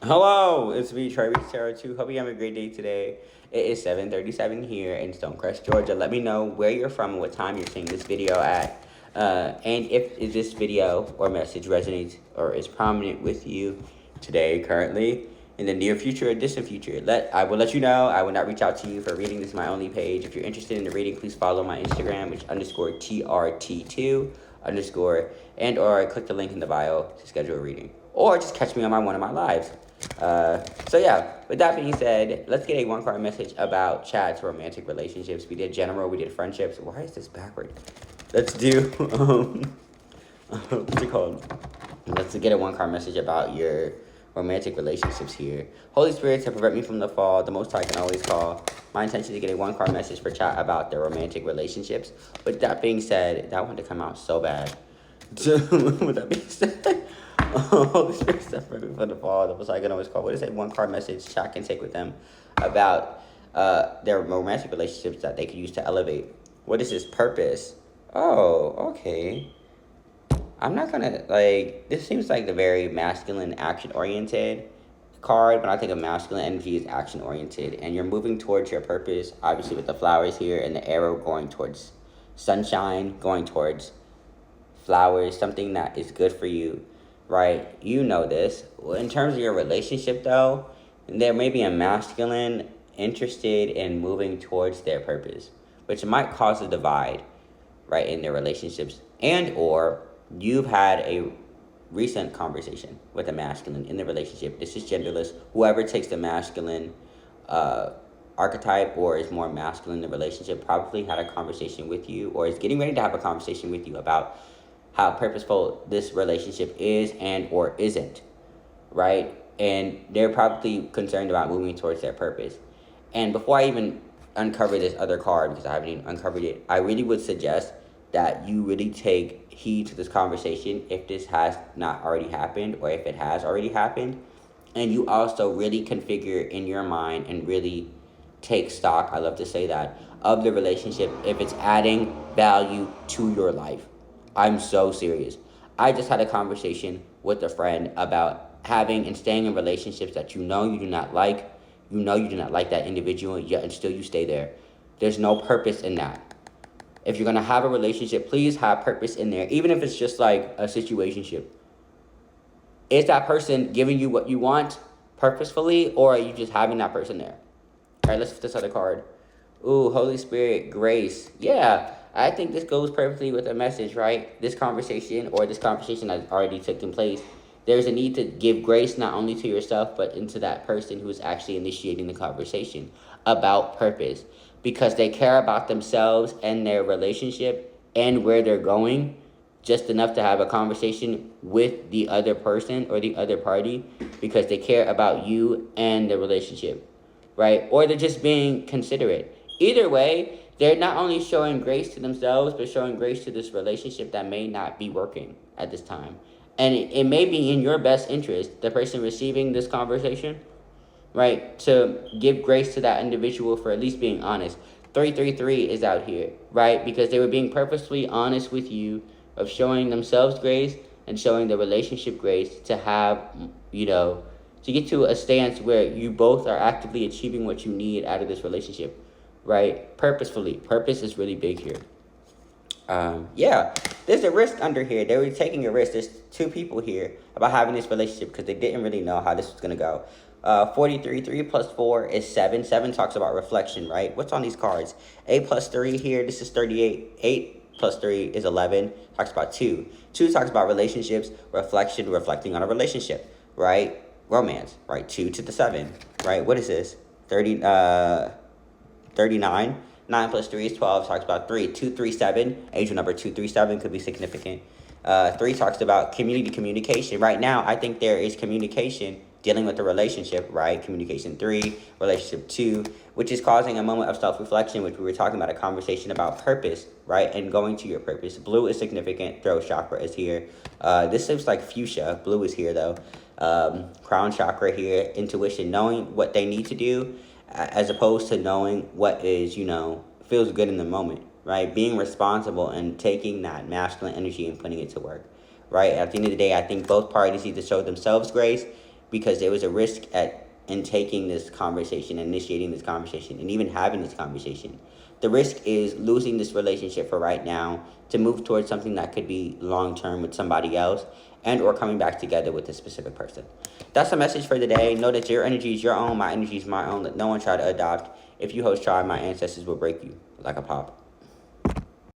Hello, it's me, Travis Tarot 2. Hope you have a great day today. It is 7:37 here in Stonecrest, Georgia. Let me know where you're from and what time you're seeing this video at. And if this video or message resonates or is prominent with you today, currently, in the near future or distant future, I will let you know. I will not reach out to you for reading. This is my only page. If you're interested in the reading, please follow my Instagram, which underscore TRT2 underscore, and or click the link in the bio to schedule a reading. Or just catch me on one of my lives. So yeah, with that being said, let's get a one-card message about Chad's romantic relationships. We did general, we did friendships. Why is this backward? Let's do, what's it called? Let's get a one-card message about your romantic relationships here. Holy Spirit, to prevent me from the fall, the Most High can always call. My intention is to get a one-card message for Chad about their romantic relationships. With that being said, that wanted to come out so bad. With that being said, Holy Spirit, separate me from the fall. That was I can always call. What is a one card message chat can take with them about their romantic relationships that they could use to elevate? What is his purpose? Oh, okay. I'm not gonna this seems like the very masculine, action oriented card. When I think of masculine energy is action oriented, and you're moving towards your purpose. Obviously, with the flowers here and the arrow going towards sunshine, going towards flowers, something that is good for you. Right, you know this. In terms of your relationship, though, there may be a masculine interested in moving towards their purpose, which might cause a divide, right, in their relationships. And or you've had a recent conversation with a masculine in the relationship. This is genderless. Whoever takes the masculine archetype or is more masculine in the relationship probably had a conversation with you or is getting ready to have a conversation with you about how purposeful this relationship is and or isn't, right? And they're probably concerned about moving towards their purpose. And before I even uncover this other card, because I haven't even uncovered it, I really would suggest that you really take heed to this conversation if this has not already happened or if it has already happened. And you also really configure in your mind and really take stock, I love to say that, of the relationship if it's adding value to your life. I'm so serious. I just had a conversation with a friend about having and staying in relationships that you know you do not like. You know you do not like that individual, yet and still you stay there. There's no purpose in that. If you're going to have a relationship, please have purpose in there, even if it's just like a situationship. Is that person giving you what you want purposefully, or are you just having that person there? All right, let's flip this other card. Ooh, Holy Spirit, grace. Yeah. I think this goes perfectly with the message, right? This conversation has already taken place. There's a need to give grace not only to yourself, but into that person who's actually initiating the conversation about purpose. Because they care about themselves and their relationship and where they're going just enough to have a conversation with the other person or the other party because they care about you and the relationship, right? Or they're just being considerate. Either way, they're not only showing grace to themselves, but showing grace to this relationship that may not be working at this time. And it may be in your best interest, the person receiving this conversation, right, to give grace to that individual for at least being honest. 333 is out here, right, because they were being purposely honest with you of showing themselves grace and showing the relationship grace to have, to get to a stance where you both are actively achieving what you need out of this relationship. Right, purposefully. Purpose is really big here. Yeah, there's a risk under here. They were taking a risk. There's two people here about having this relationship because they didn't really know how this was going to go. 43, 3 plus 4 is 7. 7 talks about reflection, right? What's on these cards? 8 plus 3 here, this is 38. 8 plus 3 is 11. Talks about 2. 2 talks about relationships, reflection, reflecting on a relationship, right? Romance, right? 2 to the 7, right? What is this? 39. 9 plus 3 is 12. Talks about 3. 237. Angel number 237 could be significant. 3 talks about communication. Right now, I think there is communication dealing with the relationship, right? Communication 3, relationship 2, which is causing a moment of self-reflection, which we were talking about, a conversation about purpose, right? And going to your purpose. Blue is significant. Throat chakra is here. This looks like fuchsia. Blue is here, though. Crown chakra here. Intuition, knowing what they need to do, as opposed to knowing what is, feels good in the moment, right? Being responsible and taking that masculine energy and putting it to work, right? At the end of the day, I think both parties need to show themselves grace because there was a risk in taking this conversation, initiating this conversation, and even having this conversation. The risk is losing this relationship for right now to move towards something that could be long term with somebody else, and or coming back together with a specific person. That's the message for today. Know that your energy is your own, my energy is my own. Let no one try to adopt. If you host try, my ancestors will break you like a pop.